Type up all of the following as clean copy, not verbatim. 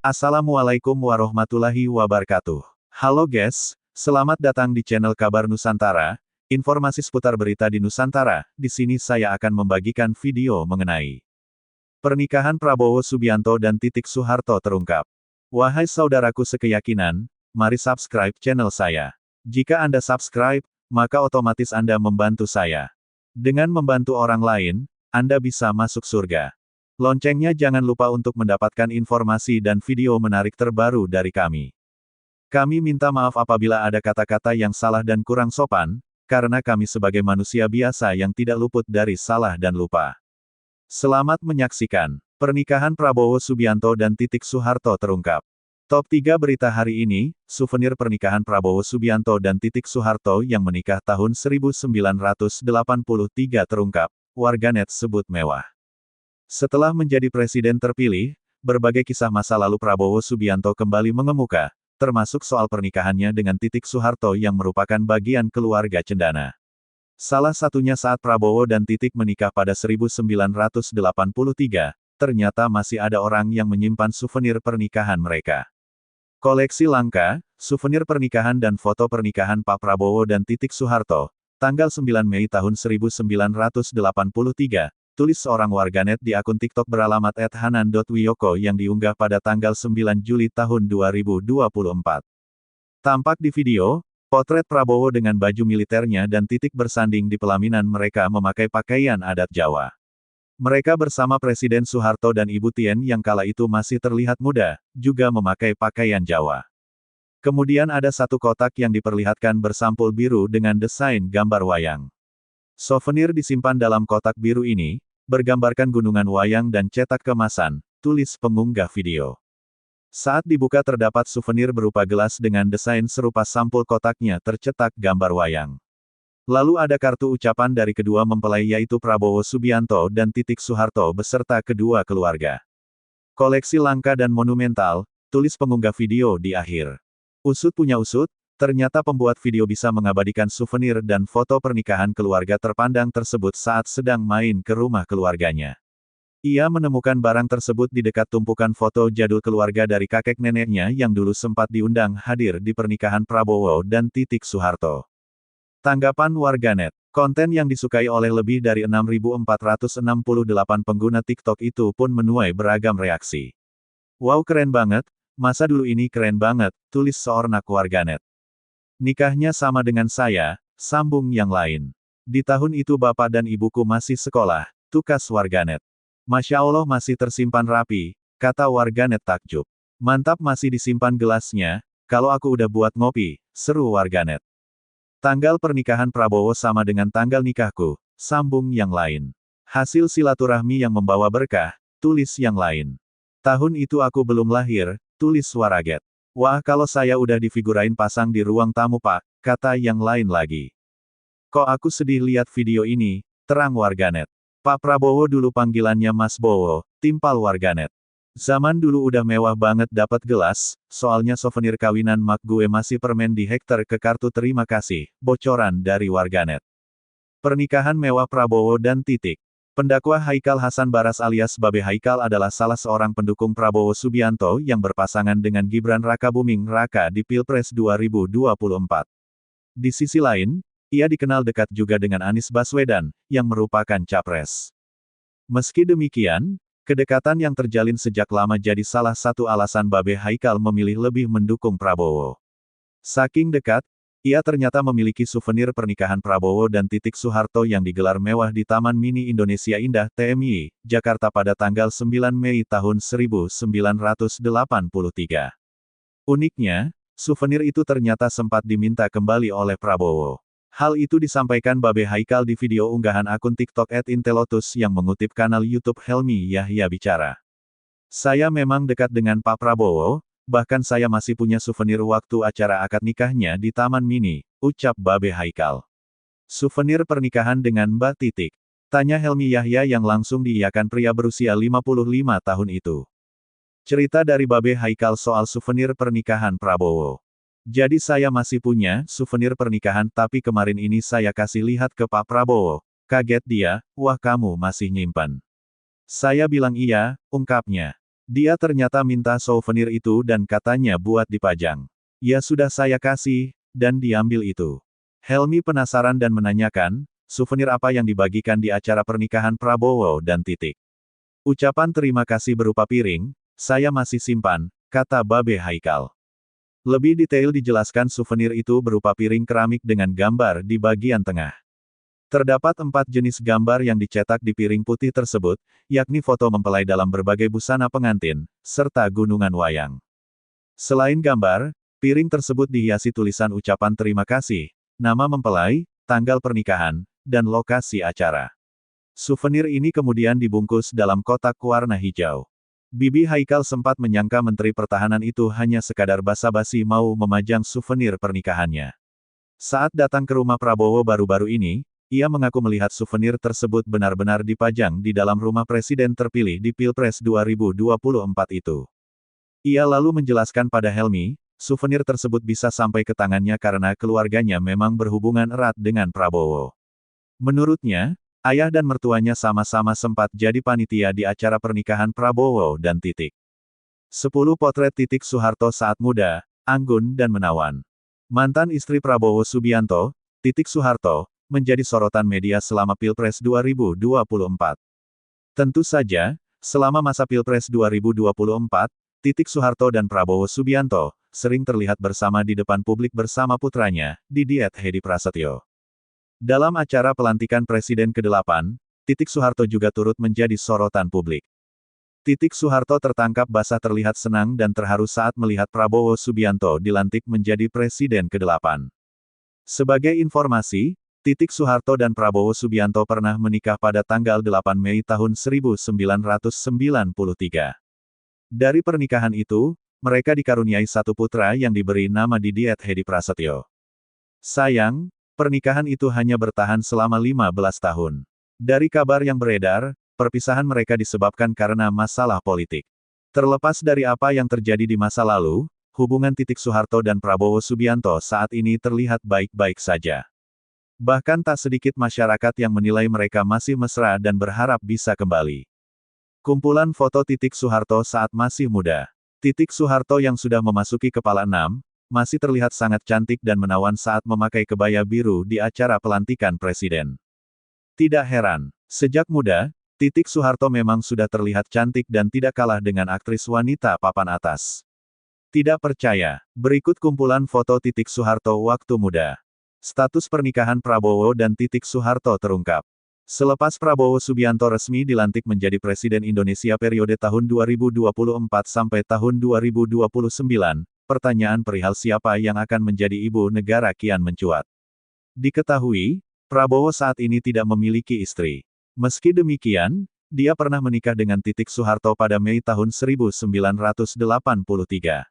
Assalamualaikum warahmatullahi wabarakatuh. Halo guys, selamat datang di channel Kabar Nusantara, informasi seputar berita di Nusantara. Di sini saya akan membagikan video mengenai pernikahan Prabowo Subianto dan Titik Soeharto terungkap. Wahai saudaraku sekeyakinan, mari subscribe channel saya. Jika Anda subscribe, maka otomatis Anda membantu saya. Dengan membantu orang lain, Anda bisa masuk surga. Loncengnya jangan lupa untuk mendapatkan informasi dan video menarik terbaru dari kami. Kami minta maaf apabila ada kata-kata yang salah dan kurang sopan, karena kami sebagai manusia biasa yang tidak luput dari salah dan lupa. Selamat menyaksikan. Pernikahan Prabowo Subianto dan Titik Soeharto terungkap. Top 3 berita hari ini, souvenir pernikahan Prabowo Subianto dan Titik Soeharto yang menikah tahun 1983 terungkap, warganet sebut mewah. Setelah menjadi presiden terpilih, berbagai kisah masa lalu Prabowo Subianto kembali mengemuka, termasuk soal pernikahannya dengan Titik Soeharto yang merupakan bagian keluarga cendana. Salah satunya saat Prabowo dan Titik menikah pada 1983, ternyata masih ada orang yang menyimpan souvenir pernikahan mereka. Koleksi langka, souvenir pernikahan dan foto pernikahan Pak Prabowo dan Titik Soeharto, tanggal 9 Mei tahun 1983, tulis seorang warganet di akun TikTok beralamat @hanan.wiyoko yang diunggah pada tanggal 9 Juli tahun 2024. Tampak di video, potret Prabowo dengan baju militernya dan Titik bersanding di pelaminan mereka memakai pakaian adat Jawa. Mereka bersama Presiden Soeharto dan Ibu Tien yang kala itu masih terlihat muda, juga memakai pakaian Jawa. Kemudian ada satu kotak yang diperlihatkan bersampul biru dengan desain gambar wayang. Souvenir disimpan dalam kotak biru ini, bergambarkan gunungan wayang dan cetak kemasan, tulis pengunggah video. Saat dibuka terdapat souvenir berupa gelas dengan desain serupa sampul kotaknya tercetak gambar wayang. Lalu ada kartu ucapan dari kedua mempelai yaitu Prabowo Subianto dan Titik Soeharto beserta kedua keluarga. Koleksi langka dan monumental, tulis pengunggah video di akhir. Usut punya usut, ternyata pembuat video bisa mengabadikan souvenir dan foto pernikahan keluarga terpandang tersebut saat sedang main ke rumah keluarganya. Ia menemukan barang tersebut di dekat tumpukan foto jadul keluarga dari kakek neneknya yang dulu sempat diundang hadir di pernikahan Prabowo dan Titik Soeharto. Tanggapan warganet, konten yang disukai oleh lebih dari 6.468 pengguna TikTok itu pun menuai beragam reaksi. Wow, keren banget, masa dulu ini keren banget, tulis seorang warganet. Nikahnya sama dengan saya, sambung yang lain. Di tahun itu bapak dan ibuku masih sekolah, tukas warganet. Masya Allah masih tersimpan rapi, kata warganet takjub. Mantap masih disimpan gelasnya, kalau aku udah buat ngopi, seru warganet. Tanggal pernikahan Prabowo sama dengan tanggal nikahku, sambung yang lain. Hasil silaturahmi yang membawa berkah, tulis yang lain. Tahun itu aku belum lahir, tulis waraget. Wah, kalau saya udah difigurain pasang di ruang tamu pak, kata yang lain lagi. Kok aku sedih lihat video ini, terang warganet. Pak Prabowo dulu panggilannya Mas Bowo, timpal warganet. Zaman dulu udah mewah banget dapat gelas, soalnya souvenir kawinan mak gue masih permen di hektar ke kartu terima kasih, bocoran dari warganet. Pernikahan mewah Prabowo dan Titik. Pendakwa Haikal Hasan Baras alias Babe Haikal adalah salah seorang pendukung Prabowo Subianto yang berpasangan dengan Gibran Rakabuming Raka di Pilpres 2024. Di sisi lain, ia dikenal dekat juga dengan Anies Baswedan, yang merupakan capres. Meski demikian, kedekatan yang terjalin sejak lama jadi salah satu alasan Babe Haikal memilih lebih mendukung Prabowo. Saking dekat, ia ternyata memiliki souvenir pernikahan Prabowo dan Titik Soeharto yang digelar mewah di Taman Mini Indonesia Indah TMI, Jakarta pada tanggal 9 Mei tahun 1983. Uniknya, souvenir itu ternyata sempat diminta kembali oleh Prabowo. Hal itu disampaikan Babe Haikal di video unggahan akun TikTok @intelotus yang mengutip kanal YouTube Helmi Yahya Bicara. Saya memang dekat dengan Pak Prabowo, bahkan saya masih punya souvenir waktu acara akad nikahnya di Taman Mini, ucap Babe Haikal. Souvenir pernikahan dengan Mbak Titik? Tanya Helmi Yahya yang langsung diiyakan pria berusia 55 tahun itu. Cerita dari Babe Haikal soal souvenir pernikahan Prabowo. Jadi saya masih punya souvenir pernikahan tapi kemarin ini saya kasih lihat ke Pak Prabowo. Kaget dia, wah kamu masih nyimpan. Saya bilang iya, ungkapnya. Dia ternyata minta souvenir itu dan katanya buat dipajang. Ya sudah saya kasih, dan diambil itu. Helmi penasaran dan menanyakan, souvenir apa yang dibagikan di acara pernikahan Prabowo dan Titik. Ucapan terima kasih berupa piring, saya masih simpan, kata Babe Haikal. Lebih detail dijelaskan souvenir itu berupa piring keramik dengan gambar di bagian tengah. Terdapat 4 jenis gambar yang dicetak di piring putih tersebut, yakni foto mempelai dalam berbagai busana pengantin, serta gunungan wayang. Selain gambar, piring tersebut dihiasi tulisan ucapan terima kasih, nama mempelai, tanggal pernikahan, dan lokasi acara. Souvenir ini kemudian dibungkus dalam kotak warna hijau. Bibi Haikal sempat menyangka Menteri Pertahanan itu hanya sekadar basa-basi mau memajang souvenir pernikahannya. Saat datang ke rumah Prabowo baru-baru ini, ia mengaku melihat souvenir tersebut benar-benar dipajang di dalam rumah Presiden terpilih di Pilpres 2024 itu. Ia lalu menjelaskan pada Helmi, souvenir tersebut bisa sampai ke tangannya karena keluarganya memang berhubungan erat dengan Prabowo. Menurutnya, ayah dan mertuanya sama-sama sempat jadi panitia di acara pernikahan Prabowo dan Titik. 10 potret Titik Soeharto saat muda, anggun dan menawan. Mantan istri Prabowo Subianto, Titik Soeharto, menjadi sorotan media selama Pilpres 2024. Tentu saja, selama masa Pilpres 2024, Titik Soeharto dan Prabowo Subianto sering terlihat bersama di depan publik bersama putranya, Didiet Hedi Prasetyo. Dalam acara pelantikan Presiden ke-8, Titik Soeharto juga turut menjadi sorotan publik. Titik Soeharto tertangkap basah terlihat senang dan terharu saat melihat Prabowo Subianto dilantik menjadi Presiden ke-8. Sebagai informasi, Titik Soeharto dan Prabowo Subianto pernah menikah pada tanggal 8 Mei tahun 1993. Dari pernikahan itu, mereka dikaruniai satu putra yang diberi nama Didiet Hedi Prasetyo. Sayang, pernikahan itu hanya bertahan selama 15 tahun. Dari kabar yang beredar, perpisahan mereka disebabkan karena masalah politik. Terlepas dari apa yang terjadi di masa lalu, hubungan Titik Soeharto dan Prabowo Subianto saat ini terlihat baik-baik saja. Bahkan tak sedikit masyarakat yang menilai mereka masih mesra dan berharap bisa kembali. Kumpulan foto Titik Soeharto saat masih muda. Titik Soeharto yang sudah memasuki kepala 6, masih terlihat sangat cantik dan menawan saat memakai kebaya biru di acara pelantikan presiden. Tidak heran, sejak muda, Titik Soeharto memang sudah terlihat cantik dan tidak kalah dengan aktris wanita papan atas. Tidak percaya? Berikut kumpulan foto Titik Soeharto waktu muda. Status pernikahan Prabowo dan Titik Soeharto terungkap. Selepas Prabowo Subianto resmi dilantik menjadi Presiden Indonesia periode tahun 2024 sampai tahun 2029, pertanyaan perihal siapa yang akan menjadi ibu negara kian mencuat. Diketahui, Prabowo saat ini tidak memiliki istri. Meski demikian, dia pernah menikah dengan Titik Soeharto pada Mei tahun 1983.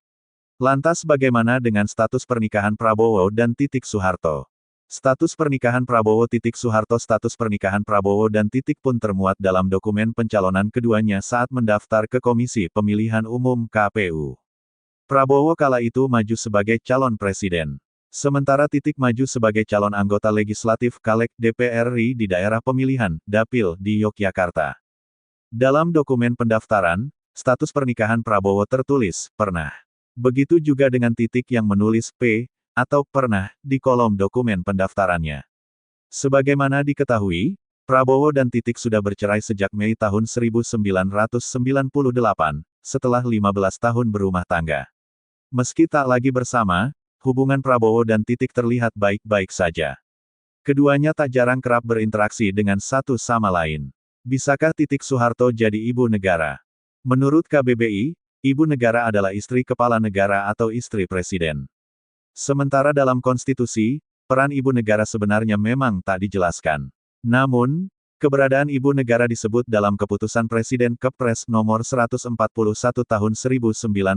Lantas bagaimana dengan status pernikahan Prabowo dan Titik Soeharto? Status pernikahan Prabowo Titik Soeharto. Status pernikahan Prabowo dan Titik pun termuat dalam dokumen pencalonan keduanya saat mendaftar ke Komisi Pemilihan Umum (KPU). Prabowo kala itu maju sebagai calon presiden. Sementara Titik maju sebagai calon anggota legislatif Caleg DPR RI di daerah pemilihan, Dapil, di Yogyakarta. Dalam dokumen pendaftaran, status pernikahan Prabowo tertulis, pernah. Begitu juga dengan Titik yang menulis P, atau pernah, di kolom dokumen pendaftarannya. Sebagaimana diketahui, Prabowo dan Titik sudah bercerai sejak Mei tahun 1998, setelah 15 tahun berumah tangga. Meski tak lagi bersama, hubungan Prabowo dan Titik terlihat baik-baik saja. Keduanya tak jarang kerap berinteraksi dengan satu sama lain. Bisakah Titik Soeharto jadi ibu negara? Menurut KBBI, ibu negara adalah istri kepala negara atau istri presiden. Sementara dalam konstitusi, peran ibu negara sebenarnya memang tak dijelaskan. Namun, keberadaan ibu negara disebut dalam keputusan Presiden Kepres nomor 141 tahun 1999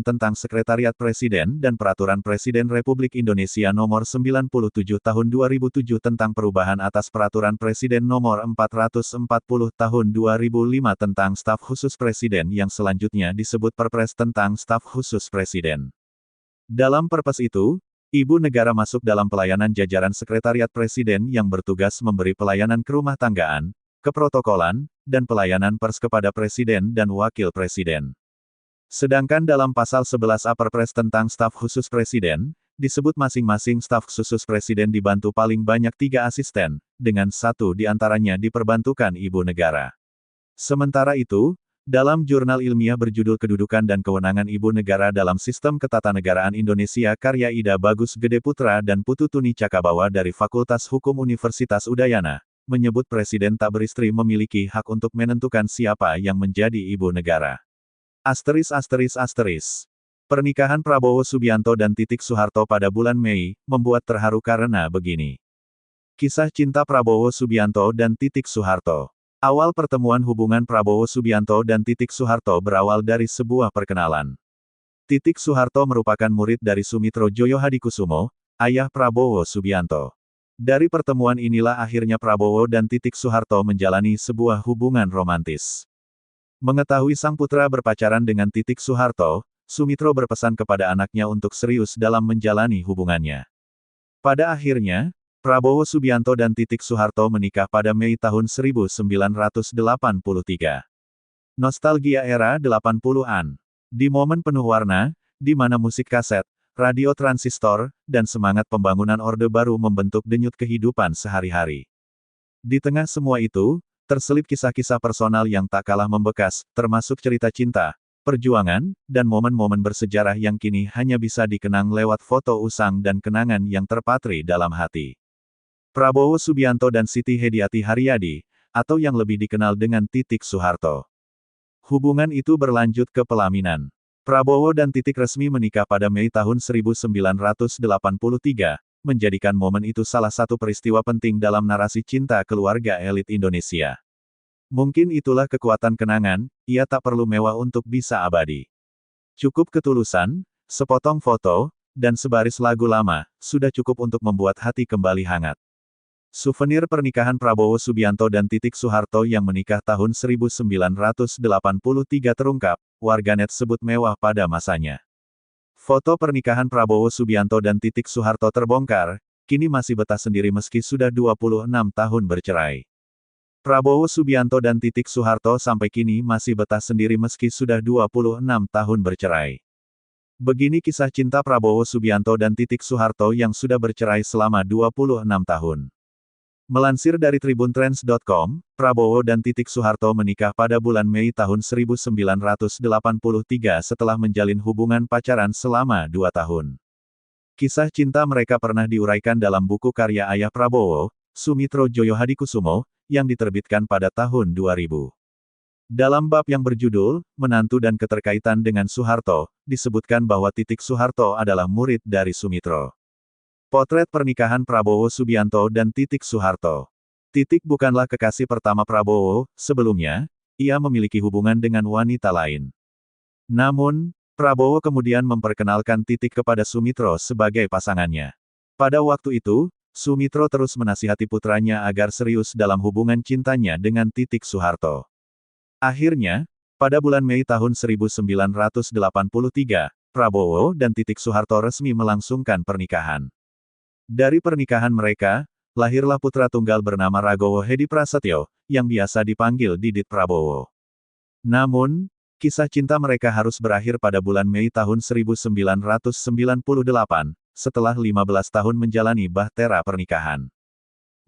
tentang Sekretariat Presiden dan Peraturan Presiden Republik Indonesia nomor 97 tahun 2007 tentang perubahan atas Peraturan Presiden nomor 440 tahun 2005 tentang Staf Khusus Presiden yang selanjutnya disebut Perpres tentang Staf Khusus Presiden. Dalam Perpres itu, ibu negara masuk dalam pelayanan jajaran Sekretariat Presiden yang bertugas memberi pelayanan kerumah tanggaan, keprotokolan, dan pelayanan pers kepada Presiden dan Wakil Presiden. Sedangkan dalam pasal 11A Perpres tentang staf khusus Presiden, disebut masing-masing staf khusus Presiden dibantu paling banyak 3 asisten, dengan 1 diantaranya diperbantukan Ibu Negara. Sementara itu, dalam jurnal ilmiah berjudul Kedudukan dan Kewenangan Ibu Negara dalam Sistem Ketatanegaraan Indonesia karya Ida Bagus Gede Putra dan Putu Tuni Cakabawa dari Fakultas Hukum Universitas Udayana, menyebut Presiden tak beristri memiliki hak untuk menentukan siapa yang menjadi Ibu Negara. Pernikahan Prabowo Subianto dan Titik Soeharto pada bulan Mei, membuat terharu karena begini. Kisah cinta Prabowo Subianto dan Titik Soeharto. Awal pertemuan hubungan Prabowo Subianto dan Titik Soeharto berawal dari sebuah perkenalan. Titik Soeharto merupakan murid dari Sumitro Joyo Hadikusumo, ayah Prabowo Subianto. Dari pertemuan inilah akhirnya Prabowo dan Titik Soeharto menjalani sebuah hubungan romantis. Mengetahui sang putra berpacaran dengan Titik Soeharto, Sumitro berpesan kepada anaknya untuk serius dalam menjalani hubungannya. Pada akhirnya, Prabowo Subianto dan Titik Soeharto menikah pada Mei tahun 1983. Nostalgia era 80-an. Di momen penuh warna, di mana musik kaset, radio transistor, dan semangat pembangunan Orde Baru membentuk denyut kehidupan sehari-hari. Di tengah semua itu, terselip kisah-kisah personal yang tak kalah membekas, termasuk cerita cinta, perjuangan, dan momen-momen bersejarah yang kini hanya bisa dikenang lewat foto usang dan kenangan yang terpatri dalam hati. Prabowo Subianto dan Siti Hediati Haryadi, atau yang lebih dikenal dengan Titik Soeharto. Hubungan itu berlanjut ke pelaminan. Prabowo dan Titik resmi menikah pada Mei tahun 1983, menjadikan momen itu salah satu peristiwa penting dalam narasi cinta keluarga elit Indonesia. Mungkin itulah kekuatan kenangan, ia tak perlu mewah untuk bisa abadi. Cukup ketulusan, sepotong foto, dan sebaris lagu lama, sudah cukup untuk membuat hati kembali hangat. Souvenir pernikahan Prabowo Subianto dan Titik Soeharto yang menikah tahun 1983 terungkap, warganet sebut mewah pada masanya. Foto pernikahan Prabowo Subianto dan Titik Soeharto terbongkar, kini masih betah sendiri meski sudah 26 tahun bercerai. Prabowo Subianto dan Titik Soeharto sampai kini masih betah sendiri meski sudah 26 tahun bercerai. Begini kisah cinta Prabowo Subianto dan Titik Soeharto yang sudah bercerai selama 26 tahun. Melansir dari tribuntrends.com, Prabowo dan Titik Soeharto menikah pada bulan Mei tahun 1983 setelah menjalin hubungan pacaran selama 2 tahun. Kisah cinta mereka pernah diuraikan dalam buku karya ayah Prabowo, Sumitro Joyo Hadikusumo, yang diterbitkan pada tahun 2000. Dalam bab yang berjudul, Menantu dan Keterkaitan dengan Soeharto, disebutkan bahwa Titik Soeharto adalah murid dari Sumitro. Potret pernikahan Prabowo Subianto dan Titik Soeharto. Titik bukanlah kekasih pertama Prabowo, sebelumnya, ia memiliki hubungan dengan wanita lain. Namun, Prabowo kemudian memperkenalkan Titik kepada Sumitro sebagai pasangannya. Pada waktu itu, Sumitro terus menasihati putranya agar serius dalam hubungan cintanya dengan Titik Soeharto. Akhirnya, pada bulan Mei tahun 1983, Prabowo dan Titik Soeharto resmi melangsungkan pernikahan. Dari pernikahan mereka, lahirlah putra tunggal bernama Ragowo Hedi Prasetyo, yang biasa dipanggil Didit Prabowo. Namun, kisah cinta mereka harus berakhir pada bulan Mei tahun 1998, setelah 15 tahun menjalani bahtera pernikahan.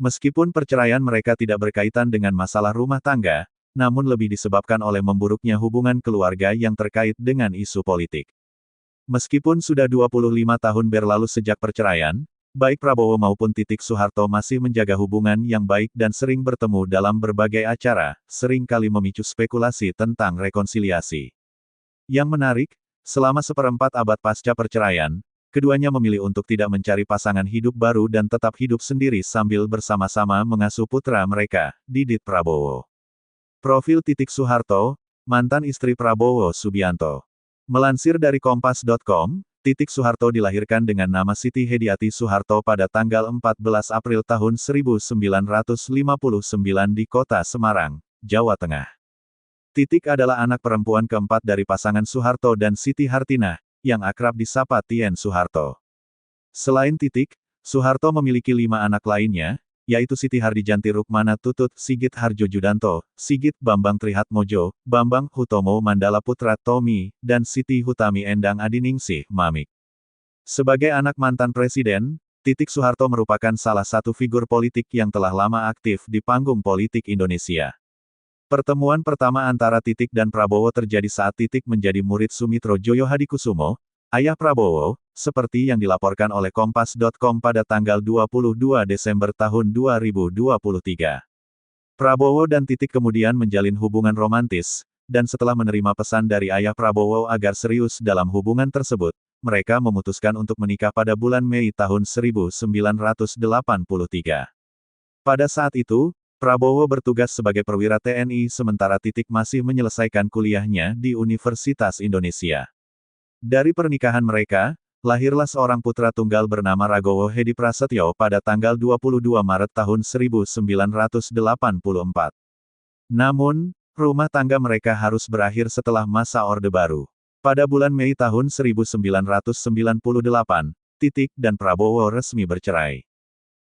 Meskipun perceraian mereka tidak berkaitan dengan masalah rumah tangga, namun lebih disebabkan oleh memburuknya hubungan keluarga yang terkait dengan isu politik. Meskipun sudah 25 tahun berlalu sejak perceraian, baik Prabowo maupun Titik Soeharto masih menjaga hubungan yang baik dan sering bertemu dalam berbagai acara, sering kali memicu spekulasi tentang rekonsiliasi. Yang menarik, selama seperempat abad pasca perceraian, keduanya memilih untuk tidak mencari pasangan hidup baru dan tetap hidup sendiri sambil bersama-sama mengasuh putra mereka, Didit Prabowo. Profil Titik Soeharto, mantan istri Prabowo Subianto. Melansir dari Kompas.com, Titik Soeharto dilahirkan dengan nama Siti Hediati Soeharto pada tanggal 14 April tahun 1959 di kota Semarang, Jawa Tengah. Titik adalah anak perempuan keempat dari pasangan Soeharto dan Siti Hartinah, yang akrab disapa Tien Soeharto. Selain Titik, Soeharto memiliki 5 anak lainnya, yaitu Siti Hardijanti Rukmana Tutut, Sigit Harjojudanto, Sigit Bambang Trihatmojo, Bambang Hutomo Mandala Putra Tommy, dan Siti Hutami Endang Adiningsih Mamik. Sebagai anak mantan presiden, Titik Soeharto merupakan salah satu figur politik yang telah lama aktif di panggung politik Indonesia. Pertemuan pertama antara Titik dan Prabowo terjadi saat Titik menjadi murid Sumitro Joyo Hadikusumo, ayah Prabowo, seperti yang dilaporkan oleh Kompas.com pada tanggal 22 Desember tahun 2023. Prabowo dan Titik kemudian menjalin hubungan romantis, dan setelah menerima pesan dari ayah Prabowo agar serius dalam hubungan tersebut, mereka memutuskan untuk menikah pada bulan Mei tahun 1983. Pada saat itu, Prabowo bertugas sebagai perwira TNI sementara Titik masih menyelesaikan kuliahnya di Universitas Indonesia. Dari pernikahan mereka, lahirlah seorang putra tunggal bernama Ragowo Hedi Prasetyo pada tanggal 22 Maret tahun 1984. Namun, rumah tangga mereka harus berakhir setelah masa Orde Baru. Pada bulan Mei tahun 1998, Titik dan Prabowo resmi bercerai.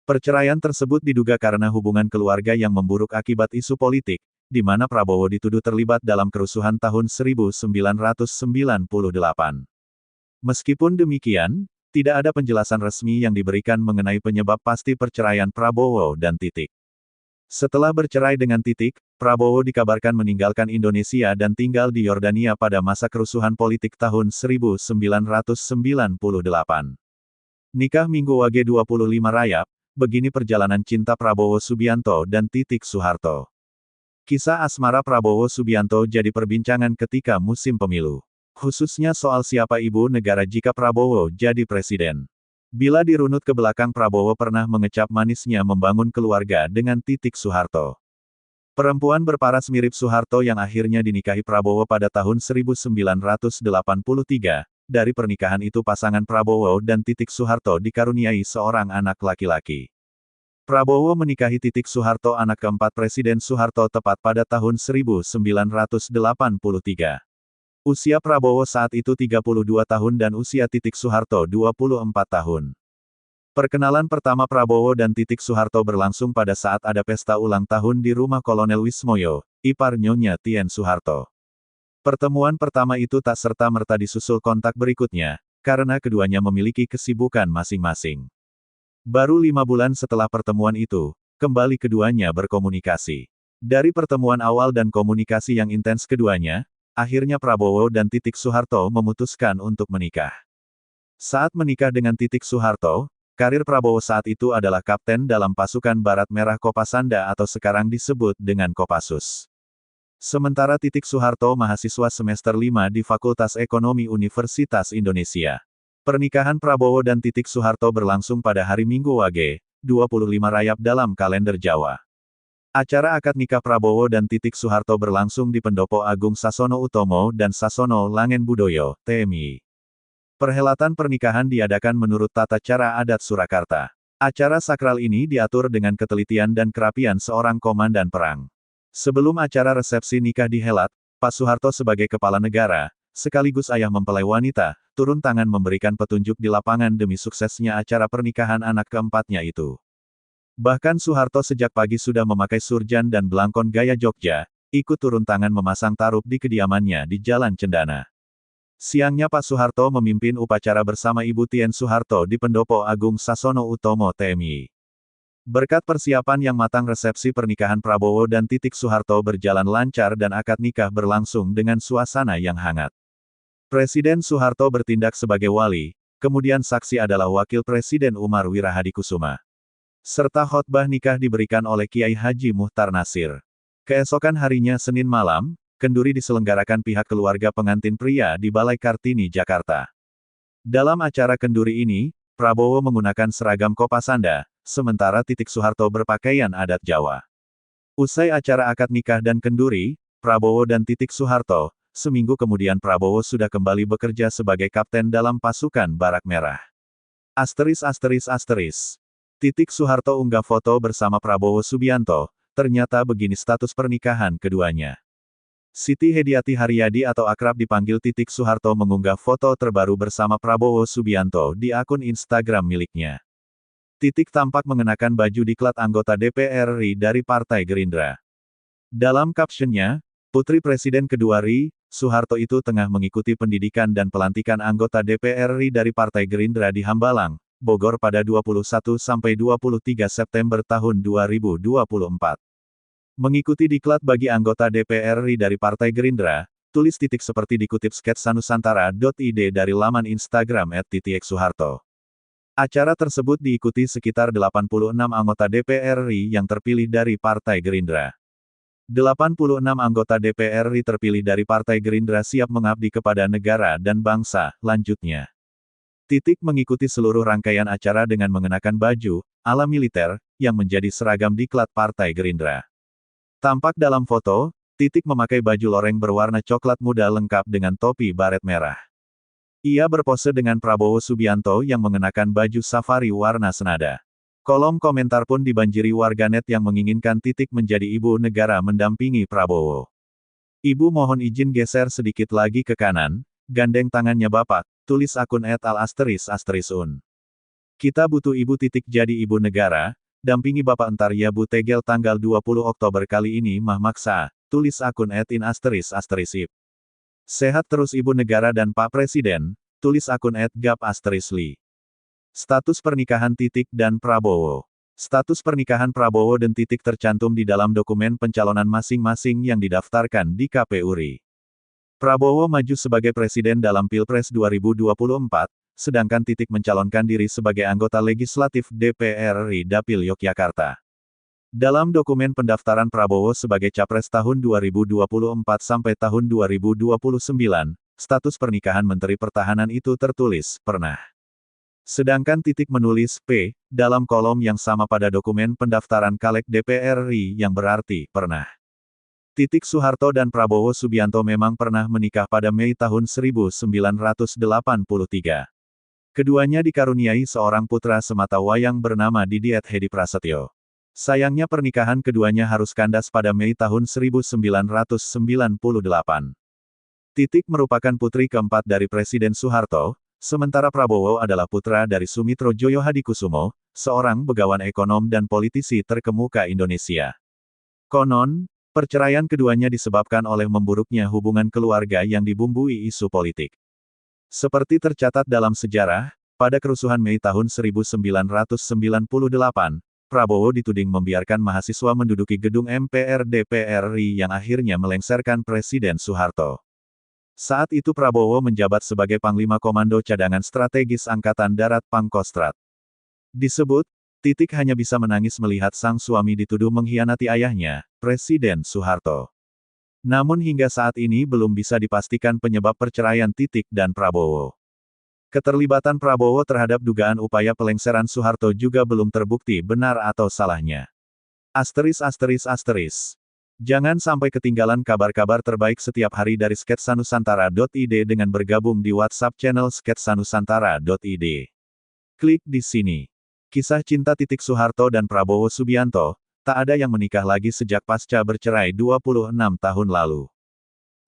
Perceraian tersebut diduga karena hubungan keluarga yang memburuk akibat isu politik, di mana Prabowo dituduh terlibat dalam kerusuhan tahun 1998. Meskipun demikian, tidak ada penjelasan resmi yang diberikan mengenai penyebab pasti perceraian Prabowo dan Titik. Setelah bercerai dengan Titik, Prabowo dikabarkan meninggalkan Indonesia dan tinggal di Yordania pada masa kerusuhan politik tahun 1998. Nikah Minggu Wage 25 Rayap. Begini perjalanan cinta Prabowo Subianto dan Titik Soeharto. Kisah asmara Prabowo Subianto jadi perbincangan ketika musim pemilu. Khususnya soal siapa ibu negara jika Prabowo jadi presiden. Bila dirunut ke belakang, Prabowo pernah mengecap manisnya membangun keluarga dengan Titik Soeharto. Perempuan berparas mirip Soeharto yang akhirnya dinikahi Prabowo pada tahun 1983. Dari pernikahan itu pasangan Prabowo dan Titik Soeharto dikaruniai seorang anak laki-laki. Prabowo menikahi Titik Soeharto, anak keempat Presiden Soeharto, tepat pada tahun 1983. Usia Prabowo saat itu 32 tahun dan usia Titik Soeharto 24 tahun. Perkenalan pertama Prabowo dan Titik Soeharto berlangsung pada saat ada pesta ulang tahun di rumah Kolonel Wismoyo, ipar Nyonya Tien Soeharto. Pertemuan pertama itu tak serta-merta disusul kontak berikutnya, karena keduanya memiliki kesibukan masing-masing. Baru 5 bulan setelah pertemuan itu, kembali keduanya berkomunikasi. Dari pertemuan awal dan komunikasi yang intens keduanya, akhirnya Prabowo dan Titik Soeharto memutuskan untuk menikah. Saat menikah dengan Titik Soeharto, karir Prabowo saat itu adalah kapten dalam pasukan Barat Merah Kopasanda atau sekarang disebut dengan Kopassus. Sementara Titik Soeharto mahasiswa semester 5 di Fakultas Ekonomi Universitas Indonesia. Pernikahan Prabowo dan Titik Soeharto berlangsung pada hari Minggu Wage, 25 Rayap dalam kalender Jawa. Acara akad nikah Prabowo dan Titik Soeharto berlangsung di Pendopo Agung Sasono Utomo dan Sasono Langen Budoyo, TMI. Perhelatan pernikahan diadakan menurut tata cara adat Surakarta. Acara sakral ini diatur dengan ketelitian dan kerapian seorang komandan perang. Sebelum acara resepsi nikah dihelat, Pak Soeharto sebagai kepala negara, sekaligus ayah mempelai wanita, turun tangan memberikan petunjuk di lapangan demi suksesnya acara pernikahan anak keempatnya itu. Bahkan Soeharto sejak pagi sudah memakai surjan dan belangkon gaya Jogja, ikut turun tangan memasang tarup di kediamannya di Jalan Cendana. Siangnya Pak Soeharto memimpin upacara bersama Ibu Tien Soeharto di Pendopo Agung Sasono Utomo TMI. Berkat persiapan yang matang, resepsi pernikahan Prabowo dan Titik Soeharto berjalan lancar dan akad nikah berlangsung dengan suasana yang hangat. Presiden Soeharto bertindak sebagai wali, kemudian saksi adalah Wakil Presiden Umar Wirahadikusuma. Serta khotbah nikah diberikan oleh Kiai Haji Muhtar Nasir. Keesokan harinya Senin malam, kenduri diselenggarakan pihak keluarga pengantin pria di Balai Kartini, Jakarta. Dalam acara kenduri ini, Prabowo menggunakan seragam Kopasanda, sementara Titik Soeharto berpakaian adat Jawa. Usai acara akad nikah dan kenduri, Prabowo dan Titik Soeharto, seminggu kemudian Prabowo sudah kembali bekerja sebagai kapten dalam pasukan Barak Merah. Titik Soeharto unggah foto bersama Prabowo Subianto, ternyata begini status pernikahan keduanya. Siti Hediati Haryadi atau akrab dipanggil Titik Soeharto mengunggah foto terbaru bersama Prabowo Subianto di akun Instagram miliknya. Titik tampak mengenakan baju diklat anggota DPR RI dari Partai Gerindra. Dalam captionnya, Putri Presiden kedua RI, Soeharto itu tengah mengikuti pendidikan dan pelantikan anggota DPR RI dari Partai Gerindra di Hambalang, Bogor pada 21-23 September tahun 2024. Mengikuti diklat bagi anggota DPR RI dari Partai Gerindra, tulis titik seperti dikutip sketsanusantara.id dari laman Instagram @titieksoeharto. Acara tersebut diikuti sekitar 86 anggota DPR RI yang terpilih dari Partai Gerindra. 86 anggota DPR RI terpilih dari Partai Gerindra siap mengabdi kepada negara dan bangsa, lanjutnya. Titik mengikuti seluruh rangkaian acara dengan mengenakan baju ala militer yang menjadi seragam diklat Partai Gerindra. Tampak dalam foto, Titik memakai baju loreng berwarna coklat muda lengkap dengan topi baret merah. Ia berpose dengan Prabowo Subianto yang mengenakan baju safari warna senada. Kolom komentar pun dibanjiri warganet yang menginginkan Titik menjadi ibu negara mendampingi Prabowo. Ibu mohon izin geser sedikit lagi ke kanan, gandeng tangannya Bapak, tulis akun @al_un. Kita butuh ibu Titik jadi ibu negara, dampingi Bapak entar ya Bu tegel tanggal 20 Oktober kali ini mah maksa, tulis akun @in_ip. Sehat terus Ibu Negara dan Pak Presiden, tulis akun @gap_li. Status pernikahan Titik dan Prabowo. Status pernikahan Prabowo dan Titik tercantum di dalam dokumen pencalonan masing-masing yang didaftarkan di KPU RI. Prabowo maju sebagai presiden dalam Pilpres 2024, sedangkan Titik mencalonkan diri sebagai anggota legislatif DPR RI Dapil Yogyakarta. Dalam dokumen pendaftaran Prabowo sebagai Capres tahun 2024 sampai tahun 2029, status pernikahan Menteri Pertahanan itu tertulis, pernah. Sedangkan Titik menulis P, dalam kolom yang sama pada dokumen pendaftaran Caleg DPR RI yang berarti, pernah. Titik Soeharto dan Prabowo Subianto memang pernah menikah pada Mei tahun 1983. Keduanya dikaruniai seorang putra semata wayang bernama Didiet Hedi Prasetyo. Sayangnya pernikahan keduanya harus kandas pada Mei tahun 1998. Titik merupakan putri keempat dari Presiden Soeharto, sementara Prabowo adalah putra dari Sumitro Joyo Hadikusumo, seorang begawan ekonom dan politisi terkemuka Indonesia. Konon, perceraian keduanya disebabkan oleh memburuknya hubungan keluarga yang dibumbui isu politik. Seperti tercatat dalam sejarah, pada kerusuhan Mei tahun 1998, Prabowo dituding membiarkan mahasiswa menduduki gedung MPR DPR RI yang akhirnya melengsarkan Presiden Soeharto. Saat itu Prabowo menjabat sebagai Panglima Komando Cadangan Strategis Angkatan Darat Pangkostrat. Disebut, Titik hanya bisa menangis melihat sang suami dituduh mengkhianati ayahnya, Presiden Soeharto. Namun hingga saat ini belum bisa dipastikan penyebab perceraian Titik dan Prabowo. Keterlibatan Prabowo terhadap dugaan upaya pelengseran Soeharto juga belum terbukti benar atau salahnya. ****. Jangan sampai ketinggalan kabar-kabar terbaik setiap hari dari sketsanusantara.id dengan bergabung di WhatsApp channel sketsanusantara.id. Klik di sini. Kisah cinta Titik Soeharto dan Prabowo Subianto, tak ada yang menikah lagi sejak pasca bercerai 26 tahun lalu.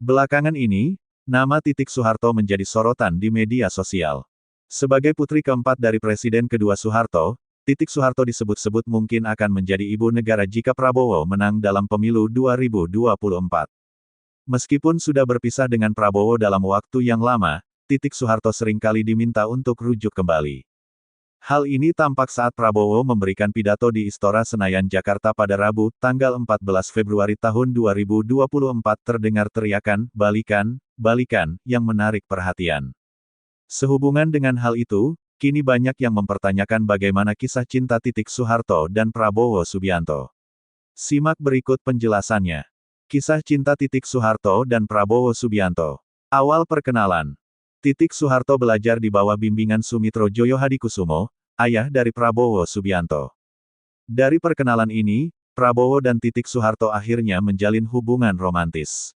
Belakangan ini, nama Titik Soeharto menjadi sorotan di media sosial. Sebagai putri keempat dari Presiden kedua Soeharto, Titik Soeharto disebut-sebut mungkin akan menjadi ibu negara jika Prabowo menang dalam pemilu 2024. Meskipun sudah berpisah dengan Prabowo dalam waktu yang lama, Titik Soeharto seringkali diminta untuk rujuk kembali. Hal ini tampak saat Prabowo memberikan pidato di Istora Senayan Jakarta pada Rabu, tanggal 14 Februari tahun 2024 terdengar teriakan, "Balikan, balikan," yang menarik perhatian. Sehubungan dengan hal itu, kini banyak yang mempertanyakan bagaimana kisah cinta Titik Soeharto dan Prabowo Subianto. Simak berikut penjelasannya. Kisah cinta Titik Soeharto dan Prabowo Subianto. Awal perkenalan. Titik Soeharto belajar di bawah bimbingan Sumitro Joyo Hadikusumo, ayah dari Prabowo Subianto. Dari perkenalan ini, Prabowo dan Titik Soeharto akhirnya menjalin hubungan romantis.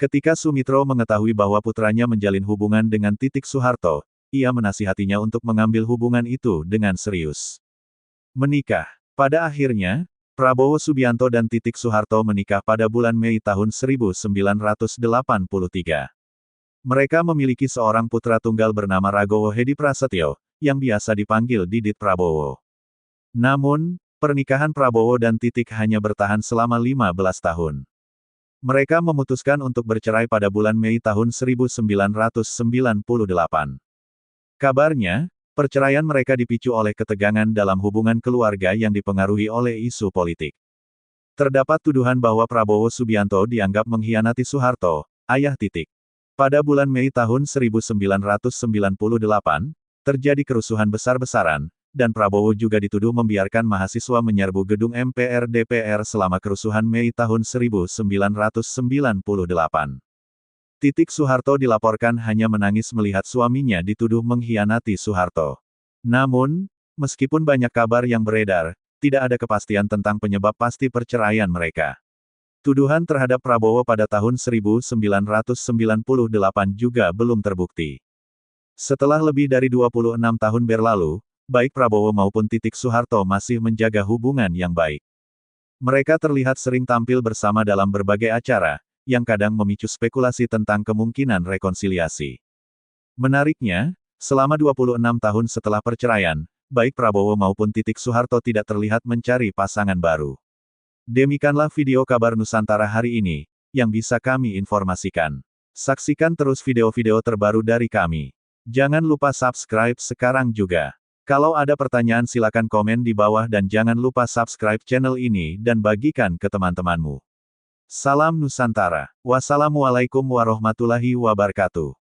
Ketika Sumitro mengetahui bahwa putranya menjalin hubungan dengan Titik Soeharto, ia menasihatinya untuk mengambil hubungan itu dengan serius. Menikah. Pada akhirnya, Prabowo Subianto dan Titik Soeharto menikah pada bulan Mei tahun 1983. Mereka memiliki seorang putra tunggal bernama Ragowo Hedi Prasetyo, yang biasa dipanggil Didit Prabowo. Namun, pernikahan Prabowo dan Titik hanya bertahan selama 15 tahun. Mereka memutuskan untuk bercerai pada bulan Mei tahun 1998. Kabarnya, perceraian mereka dipicu oleh ketegangan dalam hubungan keluarga yang dipengaruhi oleh isu politik. Terdapat tuduhan bahwa Prabowo Subianto dianggap mengkhianati Soeharto, ayah Titik. Pada bulan Mei tahun 1998, terjadi kerusuhan besar-besaran, dan Prabowo juga dituduh membiarkan mahasiswa menyerbu gedung MPR DPR selama kerusuhan Mei tahun 1998. Titik Soeharto dilaporkan hanya menangis melihat suaminya dituduh mengkhianati Soeharto. Namun, meskipun banyak kabar yang beredar, tidak ada kepastian tentang penyebab pasti perceraian mereka. Tuduhan terhadap Prabowo pada tahun 1998 juga belum terbukti. Setelah lebih dari 26 tahun berlalu, baik Prabowo maupun Titik Soeharto masih menjaga hubungan yang baik. Mereka terlihat sering tampil bersama dalam berbagai acara, yang kadang memicu spekulasi tentang kemungkinan rekonsiliasi. Menariknya, selama 26 tahun setelah perceraian, baik Prabowo maupun Titik Soeharto tidak terlihat mencari pasangan baru. Demikianlah video kabar Nusantara hari ini, yang bisa kami informasikan. Saksikan terus video-video terbaru dari kami. Jangan lupa subscribe sekarang juga. Kalau ada pertanyaan silakan komen di bawah dan jangan lupa subscribe channel ini dan bagikan ke teman-temanmu. Salam Nusantara. Wassalamualaikum warahmatullahi wabarakatuh.